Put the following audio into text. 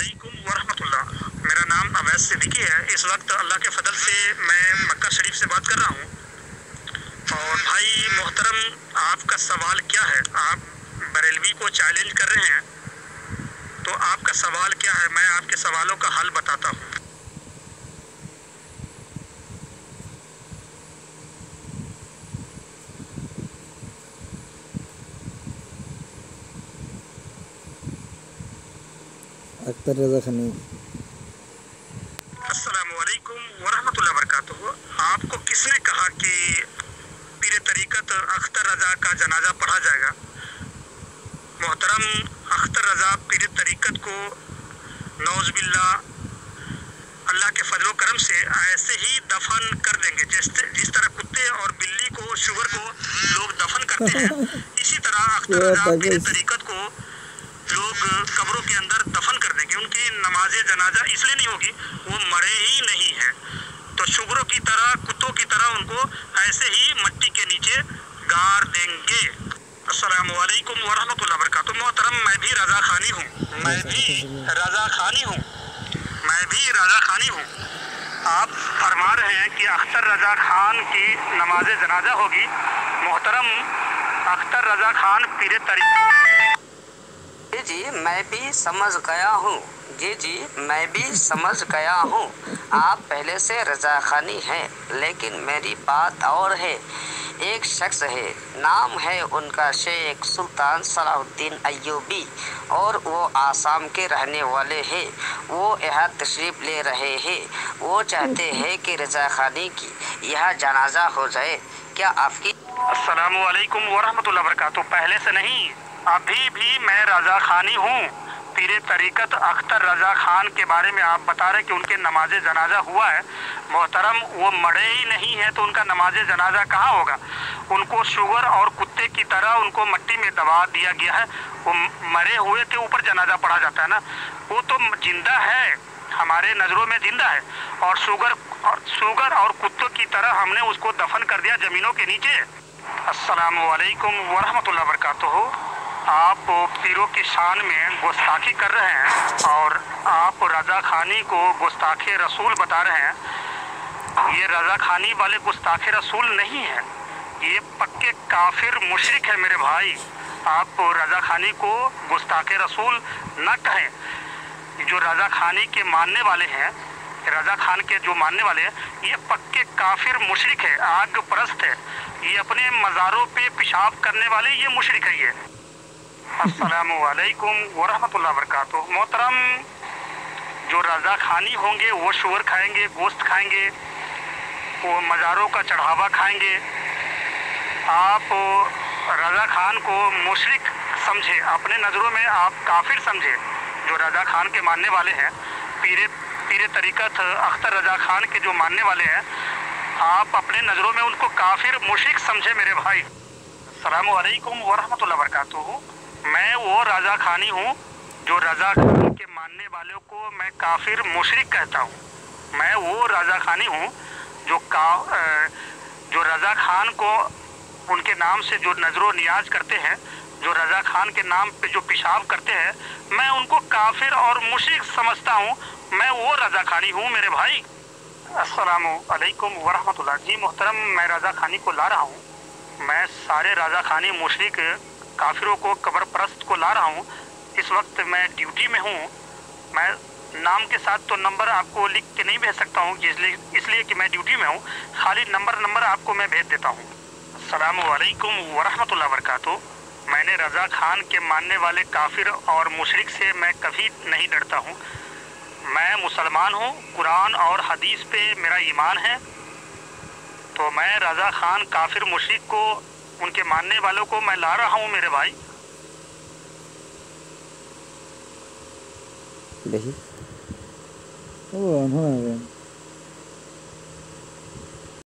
वालेकुम वरहमतुल्लाह। मेरा नाम अवैस सिद्दीकी है। इस वक्त अल्लाह के फजल से मैं मक्का शरीफ से बात कर रहा हूँ। और भाई मोहतरम, आपका सवाल क्या है? आप बरेलवी को चैलेंज कर रहे हैं, तो आपका सवाल क्या है? मैं आपके सवालों का हल बताता हूँ। अख्तर रज़ा खानी। अस्सलामु अलैकुम वरहमतुल्लाह वबरकातुहू। आपको किसने कहा कि पीर तरीक़त अख्तर रज़ा का जनाजा पढ़ा जाएगा? मोहतरम, अख्तर रज़ा पीर तरीक़त को नौज़ बिल्लाह अल्लाह के फजल करम से ऐसे ही दफन कर देंगे। जिस तरह कुत्ते और बिल्ली को, शुगर को लोग दफन करते हैं, इसी तरह अख्तर रज़ा पीर तरीक़त को लोग कब्रों के अंदर दफन कर देंगे। उनकी नमाज जनाजा इसलिए नहीं होगी, वो मरे ही नहीं है। तो शुगरों की तरह, कुत्तों की तरह उनको ऐसे ही मट्टी के नीचे गाड़ देंगे। अस्सलामु अलैकुम वरहमतुल्लाह वबरकातुहू। मोहतरम, मैं भी रज़ा खानी हूँ। मैं भी रज़ा खानी हूँ। आप फरमा रहे हैं कि अख्तर रज़ा खान की नमाज जनाजा होगी। मोहतरम, अख्तर रज़ा खान पीर तरीक़त। जी मैं भी समझ गया हूँ। जी मैं भी समझ गया हूँ। आप पहले से रज़ा खानी हैं, लेकिन मेरी बात और है। एक शख्स है, नाम है उनका शेख सुल्तान सलाहुद्दीन अय्यूबी, और वो आसाम के रहने वाले हैं। वो यहाँ तशरीफ़ ले रहे हैं। वो चाहते हैं कि रज़ा खानी की यहाँ जनाजा हो जाए। क्या आपकी? अस्सलामु अलैकुम वरहमतुल्लाह वबरकातुहू। पहले से नहीं, अभी भी मैं रज़ा खानी हूँ। पीर तरीक़त अख्तर रज़ा खान के बारे में आप बता रहे कि उनके नमाज जनाजा हुआ है। मोहतरम, वो मरे ही नहीं है तो उनका नमाज जनाजा कहाँ होगा? उनको शुगर और कुत्ते की तरह उनको मट्टी में दबा दिया गया है। वो मरे हुए के ऊपर जनाजा पढ़ा जाता है ना। वो तो जिंदा है, हमारे नज़रों में जिंदा है। और शुगर और कुत्तों की तरह हमने उसको दफन कर दिया ज़मीनों के नीचे। अस्सलामु अलैकुम वरहमतुल्लाह वबरकातुहू। आप पीरों की शान में गुस्ताखी कर रहे हैं और आप रज़ा खानी को गुस्ताखे रसूल बता रहे हैं। ये रज़ा खानी वाले गुस्ताखे रसूल नहीं है, ये पक्के काफिर मुशरिक है मेरे भाई। आप रज़ा खानी को गुस्ताखे रसूल न कहें। जो रज़ा खानी के मानने वाले हैं, रज़ा खान के जो मानने वाले हैं, ये पक्के काफिर मुशरिक है, आग परस्त है। ये अपने मज़ारों पे पेशाब करने वाले ये मुशरिक है। ये अस्सलामु अलैकुम वरहमतुल्लाह वबरकातुहू। मोहतरम, जो रज़ा खानी होंगे वो शुगर खाएंगे, गोश्त खाएंगे, वो मज़ारों का चढ़ावा खाएंगे। आप रज़ा खान को मुशरिक समझे, अपने नज़रों में आप काफिर समझे। जो रज़ा खान के मानने वाले हैं, पीर तरीक़त अख्तर रज़ा खान के जो मानने वाले हैं, आप अपने नज़रों में उनको काफिर मुशरिक समझे मेरे भाई। अस्सलामु अलैकुम वरहमतुल्लाह वबरकातुहू। मैं वो रज़ा खानी हूँ जो रज़ा खान के मानने वालों को मैं काफिर मुशरिक कहता हूँ। मैं वो रज़ा खानी हूँ जो रज़ा खान को उनके नाम से जो नज़रो नियाज करते हैं, जो रज़ा खान के नाम पे जो पेशाब करते हैं, मैं उनको काफिर और मुशरिक समझता हूँ। मैं वो रज़ा खानी हूँ मेरे भाई। अस्सलामु अलैकुम वरहमतुल्लाह। जी मोहतरम, मैं रज़ा खानी को ला रहा हूँ। मैं सारे रज़ा खानी मुशरिक काफिरों को, कब्र परस्त को ला रहा हूँ। इस वक्त मैं ड्यूटी में हूँ। मैं नाम के साथ तो नंबर आपको लिख के नहीं भेज सकता हूँ, इसलिए कि मैं ड्यूटी में हूँ। खाली नंबर आपको मैं भेज देता हूँ। अस्सलामु अलैकुम वरहमतुल्लाह वबरकातुहू। मैंने रज़ा खान के मानने वाले काफिर और मुशरिक से मैं कभी नहीं डरता हूँ। मैं मुसलमान हूँ, कुरान और हदीस पे मेरा ईमान है। तो मैं रज़ा खान काफिर मुशरिक को, उनके मानने वालों को मैं ला रहा हूँ मेरे भाई। देखिए वो